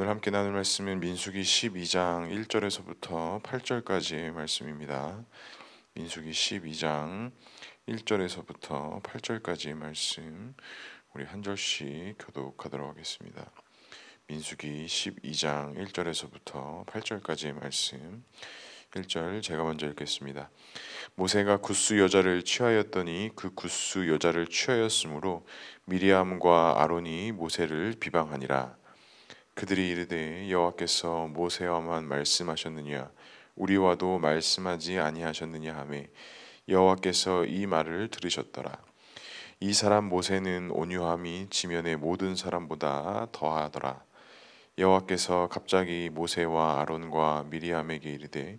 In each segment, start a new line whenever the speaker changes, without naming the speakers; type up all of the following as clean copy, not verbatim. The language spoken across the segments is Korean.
오늘 함께 나눌 말씀은 민수기 12장 1절에서부터 8절까지의 말씀입니다. 민수기 12장 1절에서부터 8절까지의 말씀 우리 한 절씩 교독하도록 하겠습니다. 민수기 12장 1절에서부터 8절까지의 말씀 1절 제가 먼저 읽겠습니다. 모세가 굿수 여자를 취하였더니 그 굿수 여자를 취하였으므로 미리암과 아론이 모세를 비방하니라. 그들이 이르되 여호와께서 모세와만 말씀하셨느냐 우리와도 말씀하지 아니하셨느냐 하매 여호와께서 이 말을 들으셨더라. 이 사람 모세는 온유함이 지면의 모든 사람보다 더하더라. 여호와께서 갑자기 모세와 아론과 미리암에게 이르되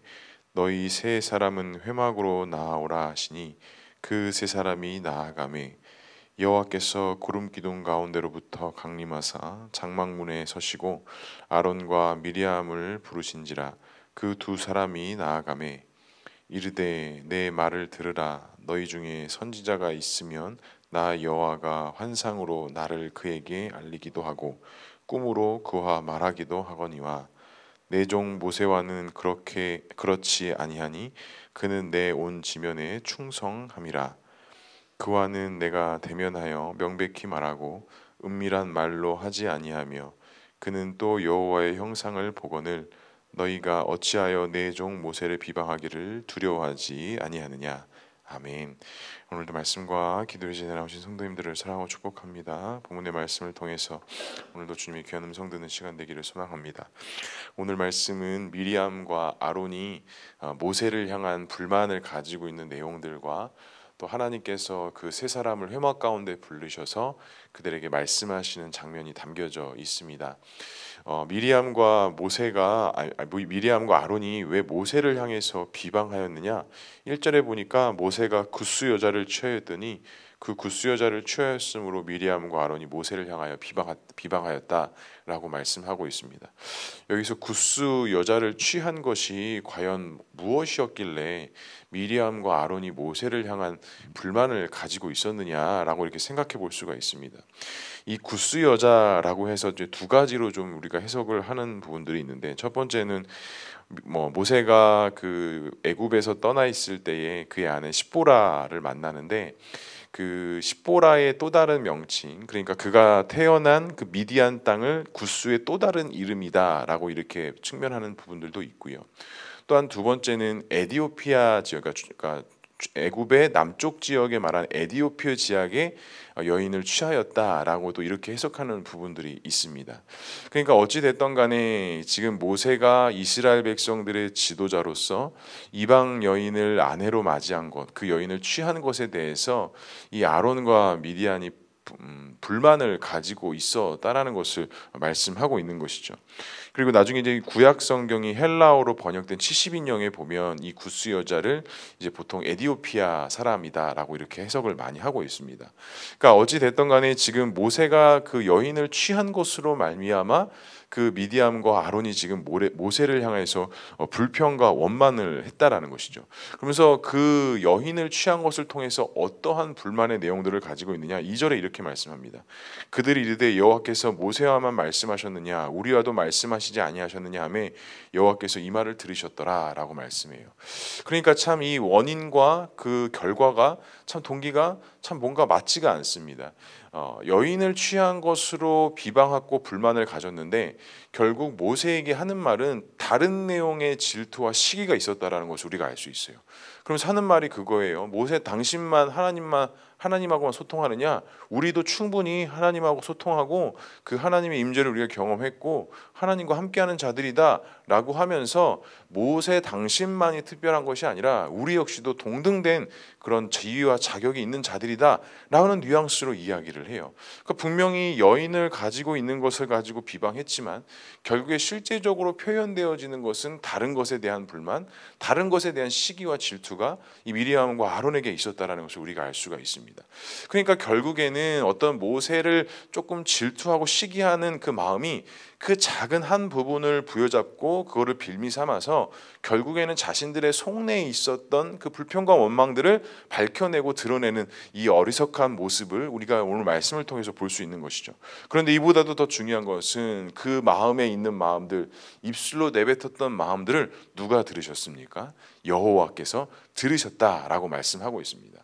너희 세 사람은 회막으로 나아오라 하시니 그 세 사람이 나아가매 여호와께서 구름 기둥 가운데로부터 강림하사 장막문에 서시고 아론과 미리암을 부르신지라. 그 두 사람이 나아가매 이르되 내 말을 들으라. 너희 중에 선지자가 있으면 나 여호와가 환상으로 나를 그에게 알리기도 하고 꿈으로 그와 말하기도 하거니와 내 종 모세와는 그렇지 아니하니 그는 내 온 지면에 충성함이라. 그와는 내가 대면하여 명백히 말하고 은밀한 말로 하지 아니하며 그는 또 여호와의 형상을 보거늘 너희가 어찌하여 내 종 모세를 비방하기를 두려워하지 아니하느냐. 아멘. 오늘도 말씀과 기도의 자리에 나오신 성도님들을 사랑하고 축복합니다. 본문의 말씀을 통해서 오늘도 주님의 귀한 음성 듣는 시간 되기를 소망합니다. 오늘 말씀은 미리암과 아론이 모세를 향한 불만을 가지고 있는 내용들과 또 하나님께서 그 세 사람을 회막 가운데 부르셔서 그들에게 말씀하시는 장면이 담겨져 있습니다. 미리암과 아론이 왜 모세를 향해서 비방하였느냐? 1절에 보니까 모세가 굿수 여자를 취하였더니 그 굿수 여자를 취하였으므로 미리암과 아론이 모세를 향하여 비방하였다라고 말씀하고 있습니다. 여기서 굿수 여자를 취한 것이 과연 무엇이었길래 미리암과 아론이 모세를 향한 불만을 가지고 있었느냐라고 이렇게 생각해 볼 수가 있습니다. 이 굿수 여자라고 해서 이제 두 가지로 좀 우리가 해석을 하는 부분들이 있는데, 첫 번째는 모세가 그 애굽에서 떠나 있을 때에 그의 아내 십보라를 만나는데 그 십보라의 또 다른 명칭, 그러니까 그가 태어난 그 미디안 땅을 굿수의 또 다른 이름이다라고 이렇게 측면하는 부분들도 있고요. 또한 두 번째는 에디오피아 지역, 그러니까 애굽의 남쪽 지역에 말한 에디오피아 지역의 여인을 취하였다라고도 이렇게 해석하는 부분들이 있습니다. 그러니까 어찌 됐던 간에 지금 모세가 이스라엘 백성들의 지도자로서 이방 여인을 아내로 맞이한 것, 그 여인을 취한 것에 대해서 이 아론과 미디안이 불만을 가지고 있었다라는 것을 말씀하고 있는 것이죠. 그리고 나중에 이제 구약 성경이 헬라어로 번역된 70인명에 보면 이 굿수 여자를 이제 보통 에디오피아 사람이다라고 이렇게 해석을 많이 하고 있습니다. 그러니까 어찌 됐던 간에 지금 모세가 그 여인을 취한 것으로 말미암아 그 미디암과 아론이 지금 모세를 향해서 불평과 원만을 했다라는 것이죠. 그러면서 그 여인을 취한 것을 통해서 어떠한 불만의 내용들을 가지고 있느냐, 2절에 이렇게 말씀합니다. 그들이 이르되 여호와께서 모세와만 말씀하셨느냐 우리와도 말씀하시지 아니하셨느냐 하매 여호와께서 이 말을 들으셨더라라고 말씀해요. 그러니까 참 이 원인과 그 결과가 참 동기가 참 뭔가 맞지가 않습니다. 여인을 취한 것으로 비방하고 불만을 가졌는데 결국 모세에게 하는 말은 다른 내용의 질투와 시기가 있었다라는 것을 우리가 알 수 있어요. 그러면서 하는 말이 그거예요. 모세, 당신만 하나님하고만 소통하느냐? 우리도 충분히 하나님하고 소통하고 그 하나님의 임재를 우리가 경험했고 하나님과 함께하는 자들이다 라고 하면서 모세 당신만이 특별한 것이 아니라 우리 역시도 동등된 그런 지위와 자격이 있는 자들이다 라는 뉘앙스로 이야기를 해요. 그러니까 분명히 여인을 가지고 있는 것을 가지고 비방했지만 결국에 실제적으로 표현되어지는 것은 다른 것에 대한 불만, 다른 것에 대한 시기와 질투가 이 미리암과 아론에게 있었다라는 것을 우리가 알 수가 있습니다. 그러니까 결국에는 어떤 모세를 조금 질투하고 시기하는 그 마음이 그 작은 한 부분을 부여잡고 그거를 빌미 삼아서 결국에는 자신들의 속내에 있었던 그 불평과 원망들을 밝혀내고 드러내는 이 어리석한 모습을 우리가 오늘 말씀을 통해서 볼 수 있는 것이죠. 그런데 이보다도 더 중요한 것은 그 마음에 있는 마음들, 입술로 내뱉었던 마음들을 누가 들으셨습니까? 여호와께서 들으셨다라고 말씀하고 있습니다.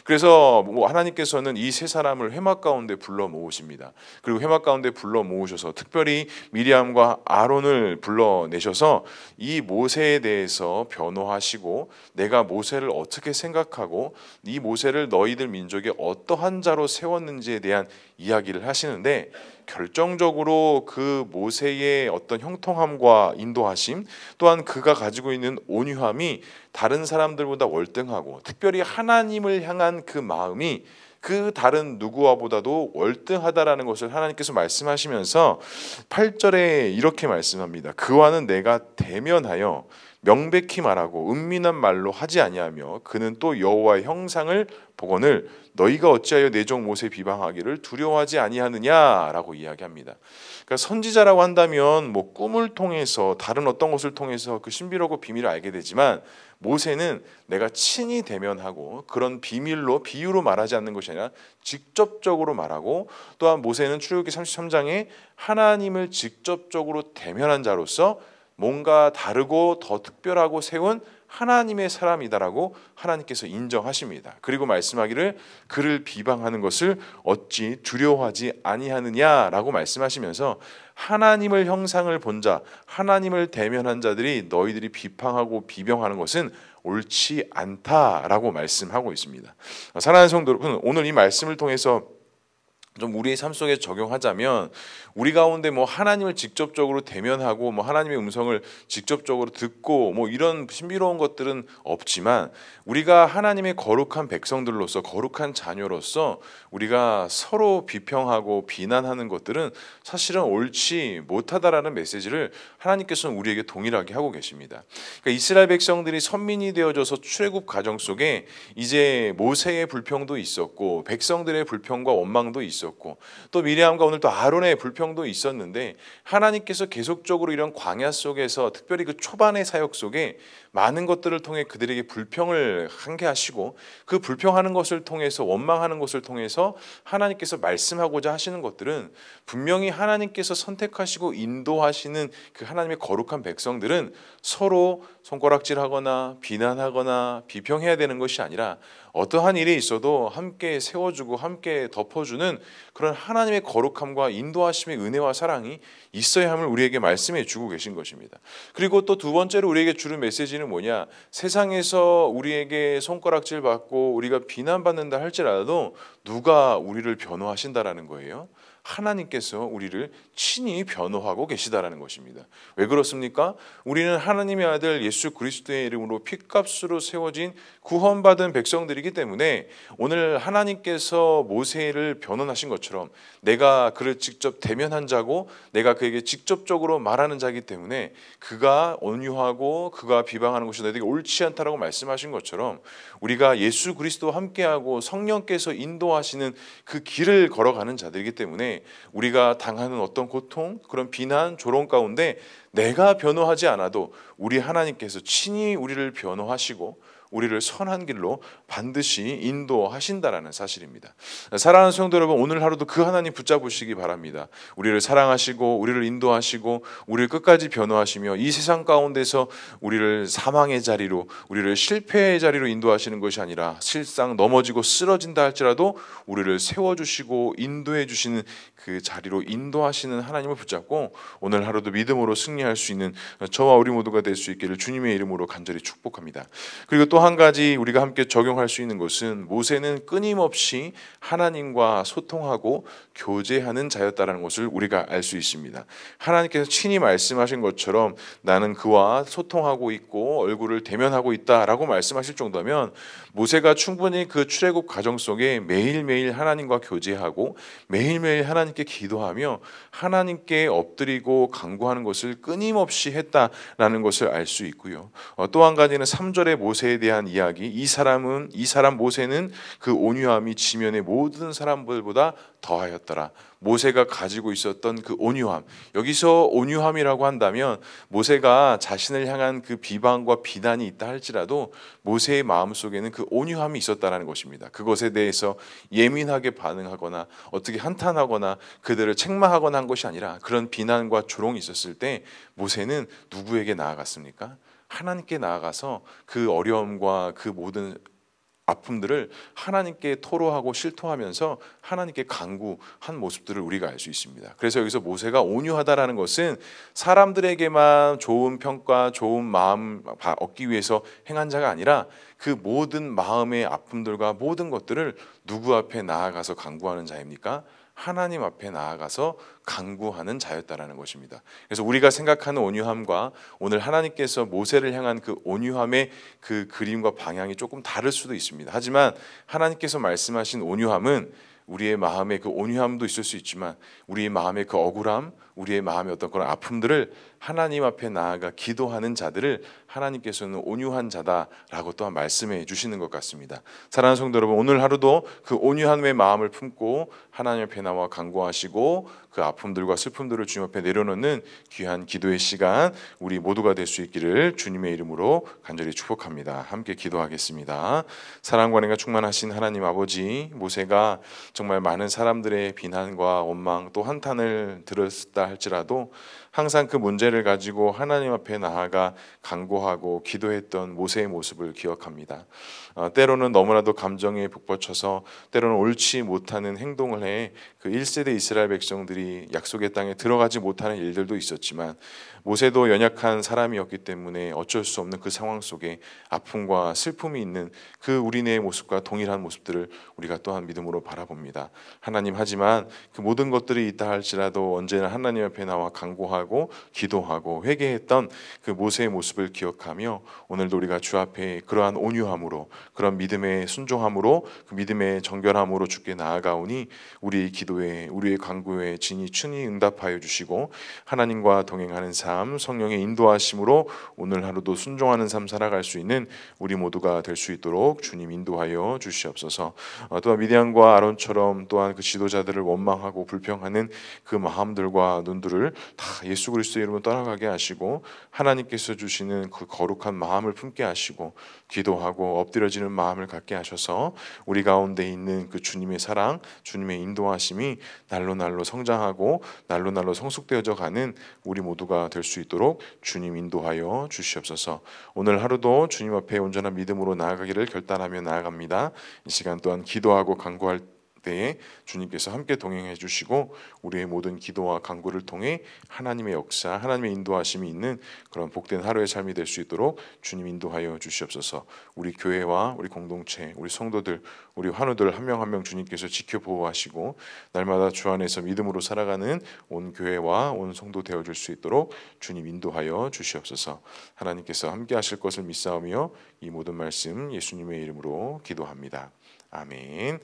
그래서 하나님께서는 이 세 사람을 회막 가운데 불러 모으십니다. 그리고 회막 가운데 불러 모으셔서 특별히 미리암과 아론을 불러내셔서 이 모세에 대해서 변호하시고 내가 모세를 어떻게 생각하고 이 모세를 너희들 민족의 어떠한 자로 세웠는지에 대한 이야기를 하시는데, 결정적으로 그 모세의 어떤 형통함과 인도하심, 또한 그가 가지고 있는 온유함이 다른 사람들보다 월등하고 특별히 하나님을 향한 그 마음이 그 다른 누구와보다도 월등하다라는 것을 하나님께서 말씀하시면서 8절에 이렇게 말씀합니다. 그와는 내가 대면하여 명백히 말하고 은밀한 말로 하지 아니하며 그는 또 여호와의 형상을 보거늘 너희가 어찌하여 내 종 모세 비방하기를 두려워하지 아니하느냐라고 이야기합니다. 그러니까 선지자라고 한다면 꿈을 통해서 다른 어떤 것을 통해서 그 신비로고 비밀을 알게 되지만, 모세는 내가 친히 대면하고 그런 비밀로 비유로 말하지 않는 것이 아니라 직접적으로 말하고, 또한 모세는 출애굽기 33장에 하나님을 직접적으로 대면한 자로서 뭔가 다르고 더 특별하고 세운 하나님의 사람이다라고 하나님께서 인정하십니다. 그리고 말씀하기를 그를 비방하는 것을 어찌 두려워하지 아니하느냐라고 말씀하시면서 하나님을 형상을 본 자, 하나님을 대면한 자들이 너희들이 비방하고 비병하는 것은 옳지 않다라고 말씀하고 있습니다. 사랑하는 성도 여러분, 오늘 이 말씀을 통해서 좀 우리의 삶 속에 적용하자면, 우리 가운데 하나님을 직접적으로 대면하고 하나님의 음성을 직접적으로 듣고 이런 신비로운 것들은 없지만, 우리가 하나님의 거룩한 백성들로서 거룩한 자녀로서 우리가 서로 비평하고 비난하는 것들은 사실은 옳지 못하다라는 메시지를 하나님께서는 우리에게 동일하게 하고 계십니다. 그러니까 이스라엘 백성들이 선민이 되어져서 출애굽 과정 속에 이제 모세의 불평도 있었고 백성들의 불평과 원망도 있었고 또 미리암과 오늘 또 아론의 불평도 있었는데, 하나님께서 계속적으로 이런 광야 속에서 특별히 그 초반의 사역 속에 많은 것들을 통해 그들에게 불평을 하게 하시고, 그 불평하는 것을 통해서 원망하는 것을 통해서 하나님께서 말씀하고자 하시는 것들은 분명히 하나님께서 선택하시고 인도하시는 그 하나님의 거룩한 백성들은 서로 손가락질하거나 비난하거나 비평해야 되는 것이 아니라 어떠한 일이 있어도 함께 세워주고 함께 덮어주는 그런 하나님의 거룩함과 인도하심의 은혜와 사랑이 있어야 함을 우리에게 말씀해 주고 계신 것입니다. 그리고 또 두 번째로 우리에게 주는 메시지는 뭐냐? 세상에서 우리에게 손가락질 받고 우리가 비난받는다 할지라도 누가 우리를 변호하신다라는 거예요? 하나님께서 우리를 친히 변호하고 계시다라는 것입니다. 왜 그렇습니까? 우리는 하나님의 아들 예수 그리스도의 이름으로 핏값으로 세워진 구원받은 백성들이기 때문에 오늘 하나님께서 모세를 변호하신 것처럼 내가 그를 직접 대면한 자고 내가 그에게 직접적으로 말하는 자이기 때문에 그가 온유하고 그가 비방하는 것이 너희에게 옳지 않다라고 말씀하신 것처럼 우리가 예수 그리스도와 함께하고 성령께서 인도하시는 그 길을 걸어가는 자들이기 때문에 우리가 당하는 어떤 고통, 그런 비난, 조롱 가운데 내가 변호하지 않아도 우리 하나님께서 친히 우리를 변호하시고 우리를 선한 길로 반드시 인도하신다라는 사실입니다. 사랑하는 성도 여러분, 오늘 하루도 그 하나님 붙잡으시기 바랍니다. 우리를 사랑하시고 우리를 인도하시고 우리를 끝까지 변호하시며 이 세상 가운데서 우리를 사망의 자리로, 우리를 실패의 자리로 인도하시는 것이 아니라 실상 넘어지고 쓰러진다 할지라도 우리를 세워주시고 인도해 주시는 그 자리로 인도하시는 하나님을 붙잡고 오늘 하루도 믿음으로 승리할 수 있는 저와 우리 모두가 될 수 있기를 주님의 이름으로 간절히 축복합니다. 그리고 또 한 가지 우리가 함께 적용할 수 있는 것은 모세는 끊임없이 하나님과 소통하고 교제하는 자였다는 것을 우리가 알 수 있습니다. 하나님께서 친히 말씀하신 것처럼 나는 그와 소통하고 있고 얼굴을 대면하고 있다라고 말씀하실 정도면 모세가 충분히 그 출애굽 과정 속에 매일매일 하나님과 교제하고 매일매일 하나님께 기도하며 하나님께 엎드리고 간구하는 것을 끊임없이 했다라는 것을 알 수 있고요. 또 한 가지는 3절에 모세에 대한 대한 이야기, 이 사람 모세는 그 온유함이 지면의 모든 사람들보다 더하였더라. 모세가 가지고 있었던 그 온유함, 여기서 온유함이라고 한다면 모세가 자신을 향한 그 비방과 비난이 있다 할지라도 모세의 마음속에는 그 온유함이 있었다라는 것입니다. 그것에 대해서 예민하게 반응하거나 어떻게 한탄하거나 그들을 책망하거나 한 것이 아니라, 그런 비난과 조롱이 있었을 때 모세는 누구에게 나아갔습니까? 하나님께 나아가서 그 어려움과 그 모든 아픔들을 하나님께 토로하고 실토하면서 하나님께 간구한 모습들을 우리가 알 수 있습니다. 그래서 여기서 모세가 온유하다라는 것은 사람들에게만 좋은 평가, 좋은 마음 얻기 위해서 행한 자가 아니라 그 모든 마음의 아픔들과 모든 것들을 누구 앞에 나아가서 간구하는 자입니까? 하나님 앞에 나아가서 간구하는 자였다라는 것입니다. 그래서 우리가 생각하는 온유함과 오늘 하나님께서 모세를 향한 그 온유함의 그 그림과 방향이 조금 다를 수도 있습니다. 하지만 하나님께서 말씀하신 온유함은 우리의 마음에 그 온유함도 있을 수 있지만 우리의 마음의 그 억울함, 우리의 마음의 어떤 그런 아픔들을 하나님 앞에 나아가 기도하는 자들을 하나님께서는 온유한 자다라고 또한 말씀해 주시는 것 같습니다. 사랑하는 성도 여러분, 오늘 하루도 그 온유함의 마음을 품고 하나님 앞에 나와 간구하시고 그 아픔들과 슬픔들을 주님 앞에 내려놓는 귀한 기도의 시간 우리 모두가 될 수 있기를 주님의 이름으로 간절히 축복합니다. 함께 기도하겠습니다. 사랑과 은혜가 충만하신 하나님 아버지, 모세가 정말 많은 사람들의 비난과 원망 또 한탄을 들었다 할지라도 항상 그 문제를 가지고 하나님 앞에 나아가 간구하고 기도했던 모세의 모습을 기억합니다. 때로는 너무나도 감정에 북받쳐서 때로는 옳지 못하는 행동을 해 그 1세대 이스라엘 백성들이 약속의 땅에 들어가지 못하는 일들도 있었지만 모세도 연약한 사람이었기 때문에 어쩔 수 없는 그 상황 속에 아픔과 슬픔이 있는 그 우리네의 모습과 동일한 모습들을 우리가 또한 믿음으로 바라봅니다. 하나님, 하지만 그 모든 것들이 있다 할지라도 언제나 하나님 앞에 나와 간구하고 기도하고 회개했던 그 모세의 모습을 기억하며 오늘도 우리가 주 앞에 그러한 온유함으로, 그런 믿음의 순종함으로, 그 믿음의 정결함으로 주께 나아가오니 우리의 기도에, 우리의 간구에 진히 친히 응답하여 주시고 하나님과 동행하는 삶, 성령의 인도하심으로 오늘 하루도 순종하는 삶 살아갈 수 있는 우리 모두가 될 수 있도록 주님 인도하여 주시옵소서. 또한 미디안과 아론처럼 또한 그 지도자들을 원망하고 불평하는 그 마음들과 눈들을 다 예수 그리스도의 이름으로 떠나가게 하시고 하나님께서 주시는 그 거룩한 마음을 품게 하시고 기도하고 엎드려지는 마음을 갖게 하셔서 우리 가운데 있는 그 주님의 사랑, 주님의 인도하심이 날로 날로 성장하고 날로 날로 성숙되어져 가는 우리 모두가 될 수 있도록 주님 인도하여 주시옵소서. 오늘 하루도 주님 앞에 온전한 믿음으로 나아가기를 결단하며 나아갑니다. 이 시간 또한 기도하고 간구할 때에 주님께서 함께 동행해 주시고 우리의 모든 기도와 간구를 통해 하나님의 역사, 하나님의 인도하심이 있는 그런 복된 하루의 삶이 될 수 있도록 주님 인도하여 주시옵소서. 우리 교회와 우리 공동체, 우리 성도들, 우리 환우들 한 명 한 명 주님께서 지켜 보호하시고 날마다 주 안에서 믿음으로 살아가는 온 교회와 온 성도 되어줄 수 있도록 주님 인도하여 주시옵소서. 하나님께서 함께 하실 것을 믿사오며 이 모든 말씀 예수님의 이름으로 기도합니다. 아멘.